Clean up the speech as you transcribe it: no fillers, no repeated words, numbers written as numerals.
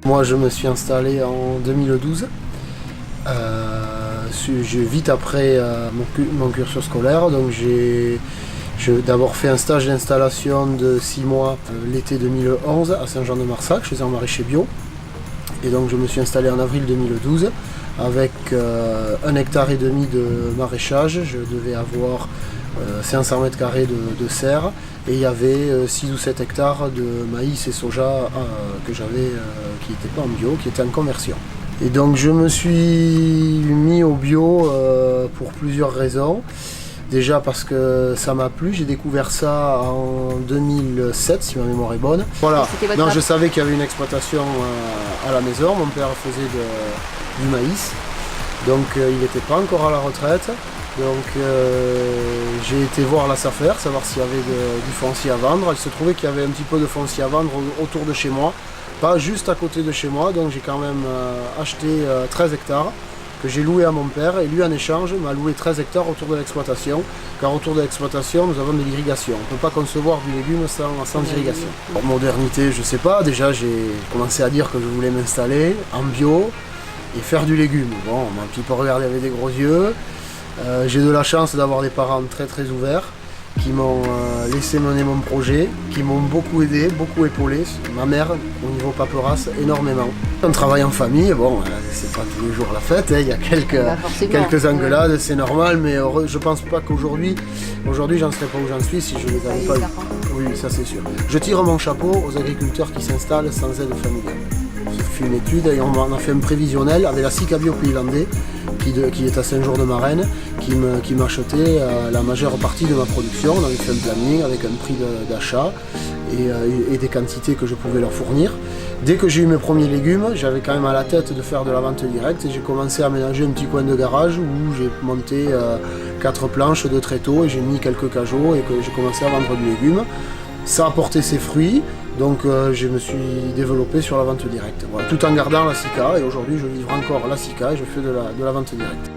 Moi je me suis installé en 2012, vite après mon cursus scolaire, donc j'ai d'abord fait un stage d'installation de 6 mois l'été 2011 à Saint-Jean-de-Marsac, je faisais un maraîcher bio. Et donc je me suis installé en avril 2012 avec 1,5 hectare de maraîchage. Je devais avoir 500 mètres carrés de serre et il y avait 6 ou 7 hectares de maïs et soja que j'avais, qui n'étaient pas en bio, qui étaient en conversion. Et donc je me suis mis au bio pour plusieurs raisons. Déjà parce que ça m'a plu, j'ai découvert ça en 2007 si ma mémoire est bonne. Voilà, non, je savais qu'il y avait une exploitation à la maison, mon père faisait du maïs, donc il n'était pas encore à la retraite. Donc j'ai été voir la SAFER, savoir s'il y avait du foncier à vendre. Il se trouvait qu'il y avait un petit peu de foncier à vendre autour de chez moi, pas juste à côté de chez moi, donc j'ai quand même acheté 13 hectares. Que j'ai loué à mon père et lui en échange m'a loué 13 hectares autour de l'exploitation, car autour de l'exploitation nous avons de l'irrigation. On ne peut pas concevoir du légume sans irrigation. Pour modernité, je ne sais pas, déjà j'ai commencé à dire que je voulais m'installer en bio et faire du légume. Bon, on m'a un petit peu regardé avec des gros yeux. J'ai de la chance d'avoir des parents très ouverts qui m'ont laissé mener mon projet, qui m'ont beaucoup aidé, beaucoup épaulé. Ma mère, au niveau paperasse, énormément. On travaille en famille, bon, c'est pas tous les jours la fête, hein, il y a quelques engueulades, c'est normal, mais je pense pas qu'aujourd'hui, j'en serais pas où j'en suis si je les avais pas eu. Oui, ça c'est sûr. Je tire mon chapeau aux agriculteurs qui s'installent sans aide familiale. J'ai fait une étude et on a fait un prévisionnel avec la SICA Bio Pays Landais, qui est à Saint-Jour-de-Marraine, qui m'achetait la majeure partie de ma production. On avait fait un planning avec un prix d'achat et des quantités que je pouvais leur fournir. Dès que j'ai eu mes premiers légumes, j'avais quand même à la tête de faire de la vente directe et j'ai commencé à aménager un petit coin de garage où j'ai monté 4 planches de tréteaux et j'ai mis quelques cajots et que j'ai commencé à vendre du légume. Ça a porté ses fruits, donc je me suis développé sur la vente directe. Voilà, tout en gardant la SICA et aujourd'hui je livre encore la SICA et je fais de la vente directe.